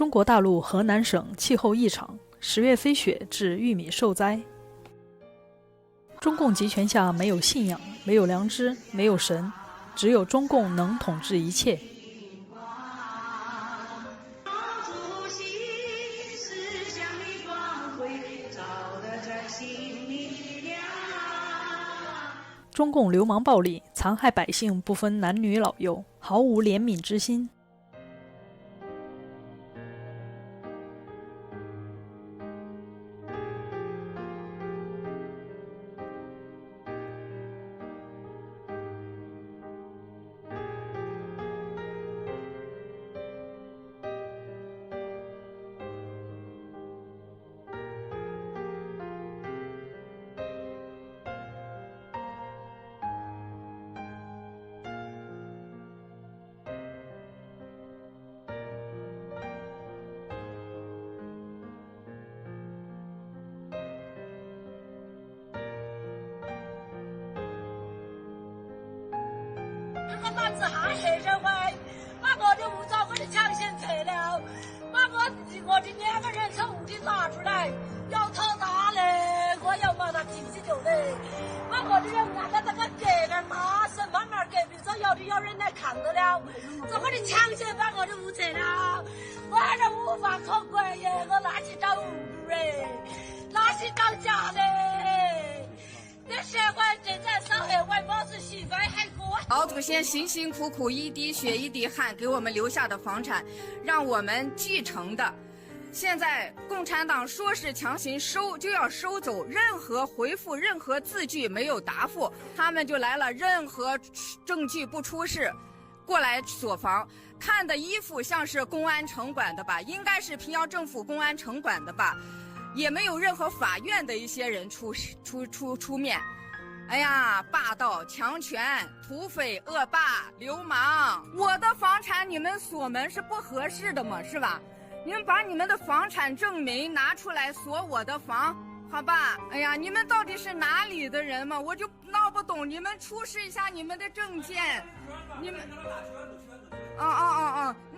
中国大陆河南省气候异常，10月飞雪致玉米受灾。中共集权下没有信仰，没有良知，没有神，只有中共能统治一切。中共流氓暴力，残害百姓不分男女老幼，毫无怜悯之心。这个男子汉黑社会把我的护照我的强行撤了，把我的2个人从屋里拿出来，要吵大嘞，我要把他提起就嘞，把我的人按到这个隔杆大声慢慢隔壁说有人来看到了，这我的强行把我的护撤了，我这无法可归耶，我哪去找屋嘞，哪去找家嘞？这社会正在社会外保持习惯还过。老祖先辛辛苦苦一滴血一滴汗给我们留下的房产，让我们继承的，现在共产党说是强行收就要收走，任何回复任何字据没有答复，他们就来了，任何证据不出示，过来锁房，看的衣服像是公安城管的吧，应该是平遥政府公安城管的吧，也没有任何法院的一些人出面。哎呀，霸道、强权、土匪、恶霸、流氓！我的房产你们锁门是不合适的嘛，是吧？你们把你们的房产证明拿出来锁我的房，好吧？哎呀，你们到底是哪里的人嘛？我就闹不懂，你们出示一下你们的证件。你们，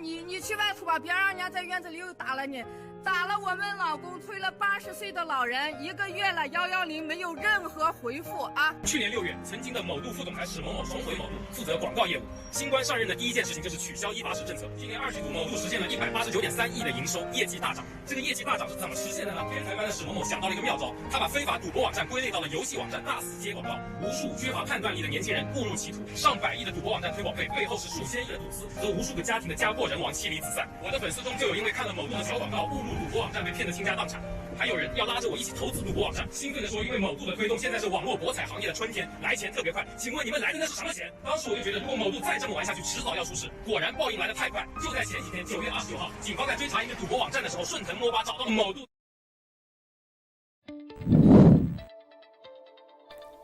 你去外头吧，别让人家在院子里又打了你。打了我们老公，催了80岁的老人1个月了，110没有任何回复啊！去年6月，曾经的某度副总裁史某某重回某度，负责广告业务。新官上任的第一件事情就是取消180政策。今年2季度，某度实现了189.3亿的营收，业绩大涨。这个业绩大涨是怎么实现的呢？天才般的史某某想到了一个妙招，他把非法赌博网站归类到了游戏网站，大肆接广告，无数缺乏判断力的年轻人误入歧途。上百亿的赌博网站推广费背后是数千亿的赌资，则无数个家庭的家破人亡，妻离子散。我的粉丝中就有因为看了某度的小广告误入赌博网站被骗得倾家荡产，还有人要拉着我一起投资赌博网站，兴奋地说因为某度的推动，现在是网络博彩行业的春天，来钱特别快。请问你们来的那是什么钱？当时我就觉得，如果某度再这么玩下去，迟早要出事。果然报应来得太快，就在前几天9月29号，警方在追查一个赌博网站的时候，顺藤摸瓜找到了某度。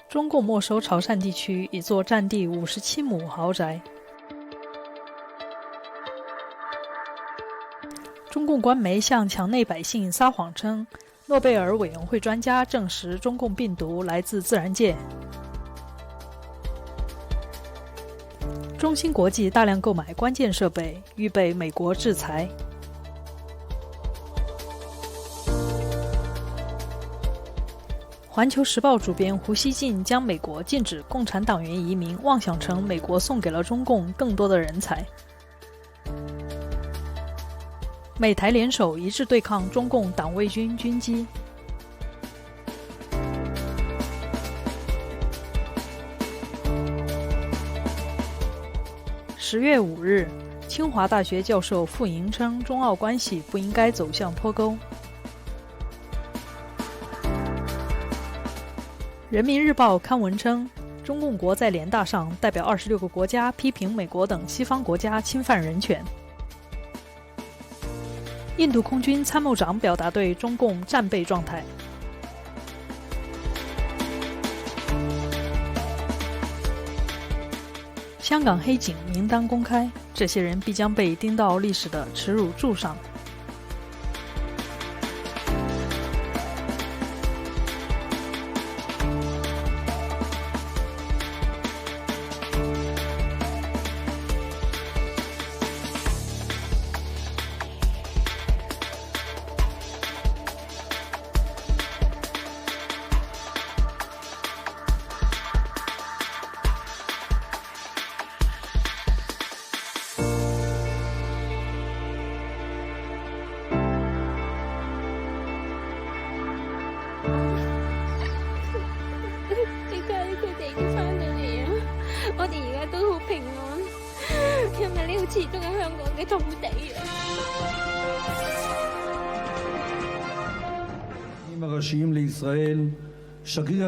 中共没收潮汕地区一座占地57亩豪宅。中共官媒向墙内百姓撒谎称，诺贝尔委员会专家证实中共病毒来自自然界。中芯国际大量购买关键设备，预备美国制裁。环球时报主编胡锡进将美国禁止共产党员移民妄想成美国送给了中共更多的人才。美台联手一致对抗中共党卫军军机。10月5日，清华大学教授傅莹称，中澳关系不应该走向脱钩。人民日报刊文称，中共国在联大上代表26个国家批评美国等西方国家侵犯人权。印度空军参谋长表达对中共战备状态。香港黑警名单公开，这些人必将被钉到历史的耻辱柱上。點解佢哋要翻嚟啊？我哋而家都好平安，因為呢度始終係香港嘅土地啊。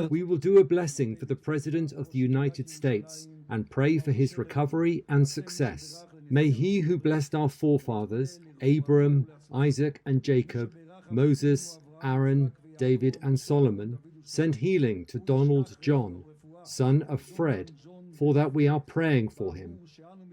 We will do a blessing for the President of the United States and pray for his recovery and success. May he who blessed our forefathers, Abraham, Isaac and Jacob, Moses, Aaron, David and Solomon, send healing to Donald John, son of Fred, for that we are praying for him.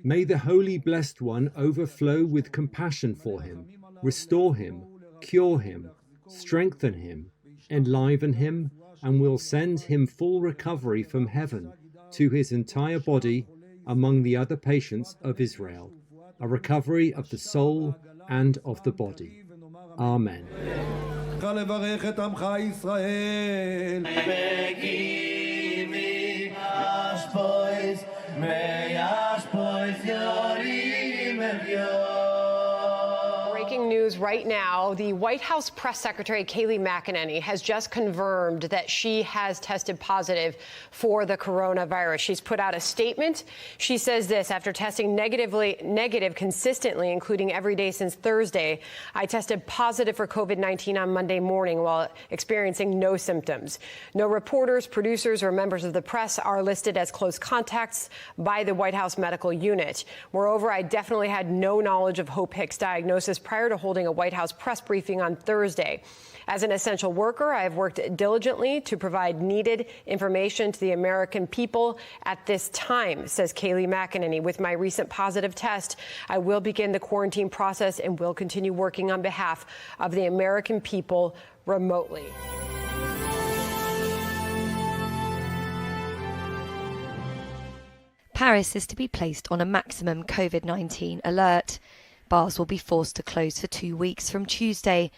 May the Holy Blessed One overflow with compassion for him, restore him, cure him, strengthen him, enliven him, and will send him full recovery from heaven to his entire body among the other patients of Israel, a recovery of the soul and of the body. Amen. Breaking news right now. The White House press secretary, Kayleigh McEnany, has just confirmed that she has tested positive for the coronavirus. She's put out a statement. She says this: after testing negative consistently, including every day since Thursday, I tested positive for COVID-19 on Monday morning while experiencing no symptoms. No reporters, producers, or members of the press are listed as close contacts by the White House medical unit. Moreover, I definitely had no knowledge of Hope Hicks' diagnosis prior to holding a White House press briefing on Thursday. As an essential worker, I have worked diligently to provide needed information to the American people at this time, says Kayleigh McEnany. With my recent positive test, I will begin the quarantine process and will continue working on behalf of the American people remotely. Paris is to be placed on a maximum COVID-19 alert. Bars will be forced to close for 2 weeks from Tuesday.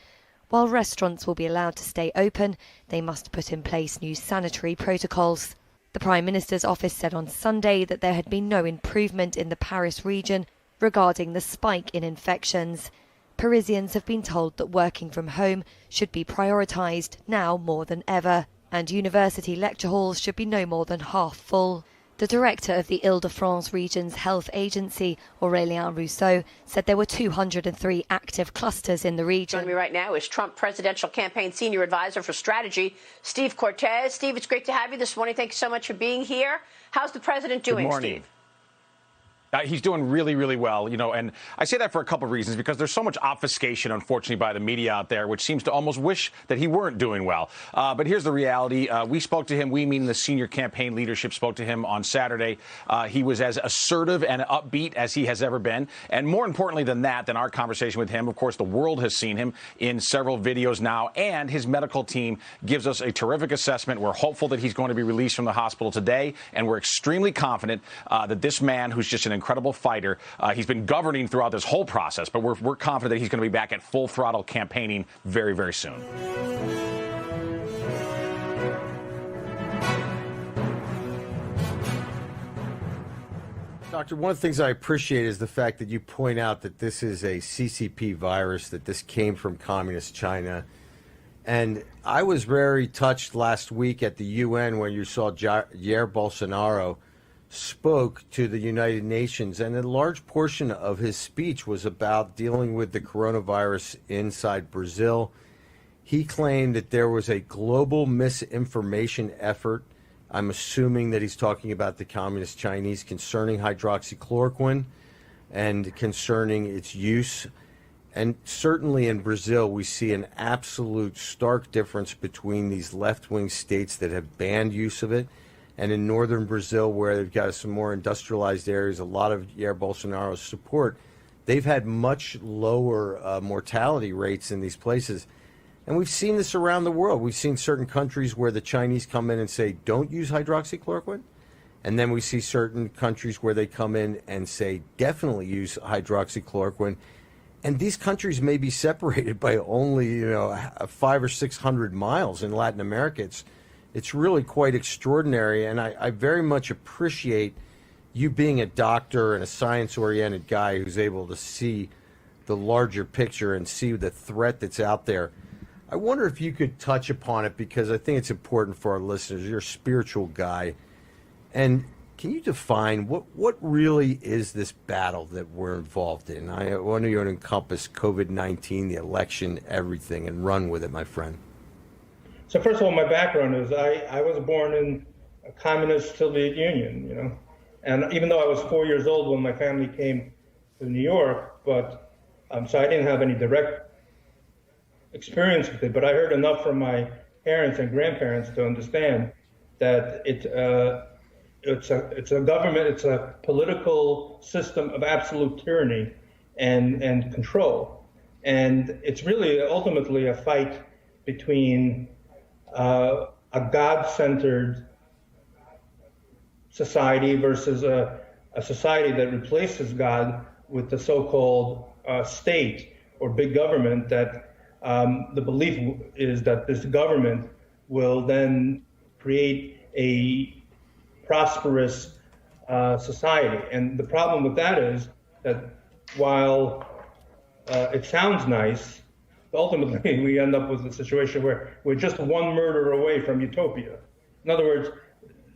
While restaurants will be allowed to stay open, they must put in place new sanitary protocols. The Prime Minister's office said on Sunday that there had been no improvement in the Paris region regarding the spike in infections. Parisians have been told that working from home should be prioritised now more than ever, and university lecture halls should be no more than half full. The director of the Île-de-France region's health agency, Aurélien Rousseau, said there were 203 active clusters in the region. Joining me right now is Trump Presidential Campaign Senior Advisor for Strategy, Steve Cortez. Steve, it's great to have you this morning. Thank you so much for being here. How's the president doing, Good morning. Steve? He's doing really, really well, and I say that for a couple of reasons, because there's so much obfuscation, unfortunately, by the media out there, which seems to almost wish that he weren't doing well. But here's the reality. We spoke to him. We, meaning the senior campaign leadership, spoke to him on Saturday. He was as assertive and upbeat as he has ever been. And more importantly than our conversation with him, of course, the world has seen him in several videos now, and his medical team gives us a terrific assessment. We're hopeful that he's going to be released from the hospital today, and we're extremely confident that this man, who's just an incredible fighter, he's been governing throughout this whole process, but we're confident that he's going to be back at full throttle campaigning very, very soon. Doctor, one of the things I appreciate is the fact that you point out that this is a CCP virus, that this came from communist China. And I was very touched last week at the UN when you saw Jair Bolsonaro spoke to the United Nations, and a large portion of his speech was about dealing with the coronavirus inside Brazil. He claimed that there was a global misinformation effort. I'm assuming that he's talking about the communist Chinese concerning hydroxychloroquine and concerning its use. And certainly in Brazil, we see an absolute stark difference between these left-wing states that have banned use of it, and in northern Brazil, where they've got some more industrialized areas, a lot of Jair Bolsonaro's support, they've had much lower mortality rates in these places. And we've seen this around the world. We've seen certain countries where the Chinese come in and say, don't use hydroxychloroquine. And then we see certain countries where they come in and say, definitely use hydroxychloroquine. And these countries may be separated by only, 500 or 600 miles. In Latin America, it's really quite extraordinary, and I very much appreciate you being a doctor and a science-oriented guy who's able to see the larger picture and see the threat that's out there. I wonder if you could touch upon it, because I think it's important for our listeners. You're a spiritual guy. And can you define what really is this battle that we're involved in? I want you to encompass COVID-19, the election, everything, and run with it, my friend. So first of all, my background is I was born in a communist Soviet Union, and even though I was 4 years old when my family came to New York, but so I didn't have any direct experience with it, but I heard enough from my parents and grandparents to understand that it's a government, it's a political system of absolute tyranny and control, and it's really ultimately a fight between a God-centered society versus a society that replaces God with the so-called state or big government, that the belief is that this government will then create a prosperous society. And the problem with that is that while it sounds nice, ultimately we end up with a situation where we're just one murder away from utopia. In other words,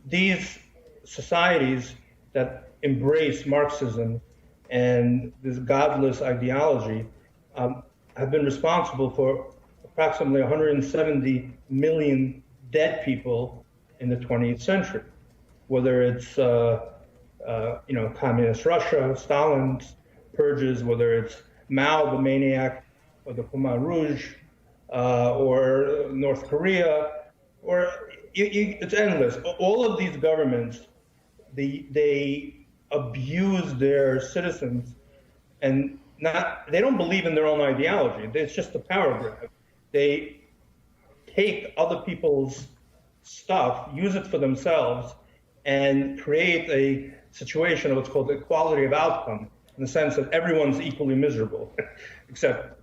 these societies that embrace Marxism and this godless ideology have been responsible for approximately 170 million dead people in the 20th century. Whether it's communist Russia, Stalin's purges, whether it's Mao, the maniac, or the Khmer Rouge, or North Korea, or it's endless. All of these governments, they abuse their citizens, and they don't believe in their own ideology. It's just a power grab. They take other people's stuff, use it for themselves, and create a situation of what's called equality of outcome, in the sense that everyone's equally miserable, except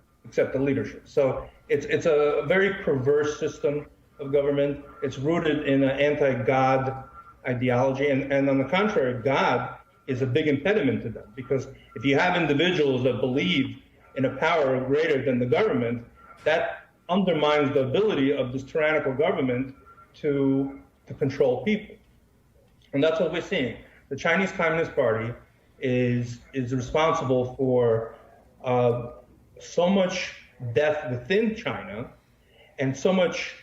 the leadership. So it's a very perverse system of government. It's rooted in an anti-God ideology, and on the contrary, God is a big impediment to them, because if you have individuals that believe in a power greater than the government, that undermines the ability of this tyrannical government to control people. And that's what we're seeing. The Chinese Communist Party is responsible for so much death within China and so much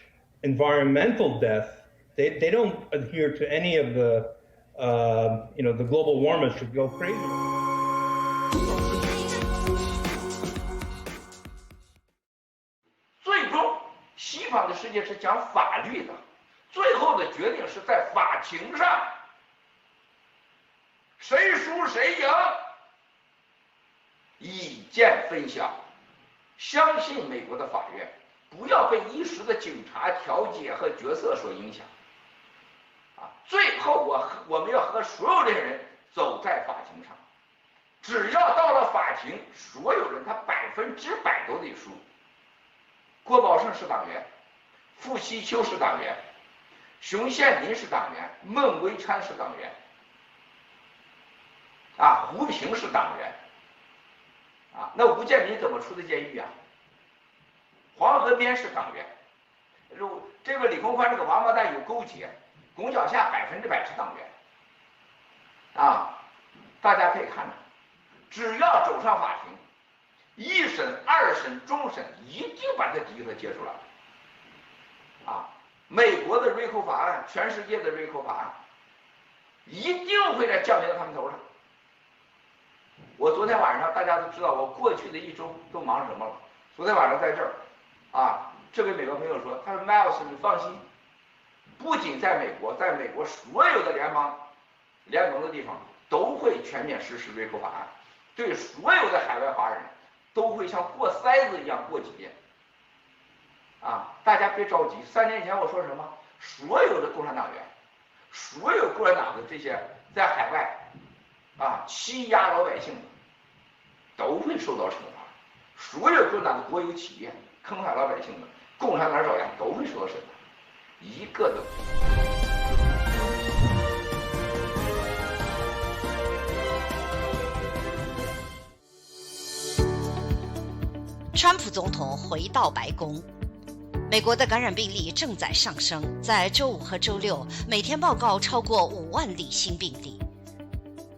environmental death. They don't adhere to any of the the global warming should go crazy. 最终，西方的世界是讲法律的，最后的决定是在法庭上，谁输谁赢，意见分享，相信美国的法院，不要被一时的警察调解和角色所影响。 最后我们要和所有的人走在法庭上，只要到了法庭，所有人他100%都得输。郭宝胜是党员，傅西秋是党员，熊宪林是党员，孟维川是党员，胡平是党员，那吴建民怎么出的监狱啊？黄河边是党员，这个李鸿宽这个王八蛋有勾结。 龚脚下100%是党员，大家可以看到，只要走上法庭，1审、2审、终审一定把这底子揭出来。美国的RICO法案，全世界的RICO法案，一定会在降临到他们头上。我昨天晚上大家都知道，我过去的1周都忙什么了。昨天晚上在这儿，这位美国朋友说，他说 Miles 你放心。 不仅在美国，在美国所有的联盟的地方都会全面实施RICO法案，对所有的海外华人都会像过筛子一样过几遍。大家别着急。3年前我说什么？所有的共产党员，所有共产党的这些在海外欺压老百姓的，都会受到惩罚。所有共产党的国有企业坑害老百姓的，共产党爪牙都会受到审判。 一个都。川普总统回到白宫，美国的感染病例正在上升，在周五和周六每天报告超过5万例新病例。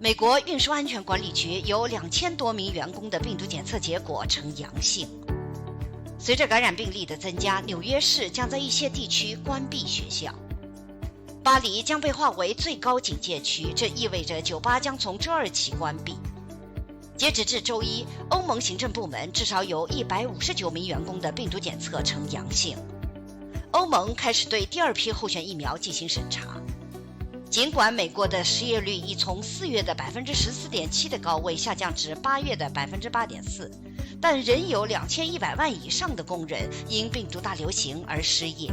美国运输安全管理局有2000多名员工的病毒检测结果呈阳性。随着感染病例的增加，纽约市将在一些地区关闭学校。巴黎将被划为最高警戒区，这意味着酒吧将从周二起关闭。截止至周一，欧盟行政部门至少有159名员工的病毒检测呈阳性。欧盟开始对第2批候选疫苗进行审查。尽管美国的失业率已从4月的14.7%的高位下降至8月的8.4%，但仍有2100万以上的工人因病毒大流行而失业。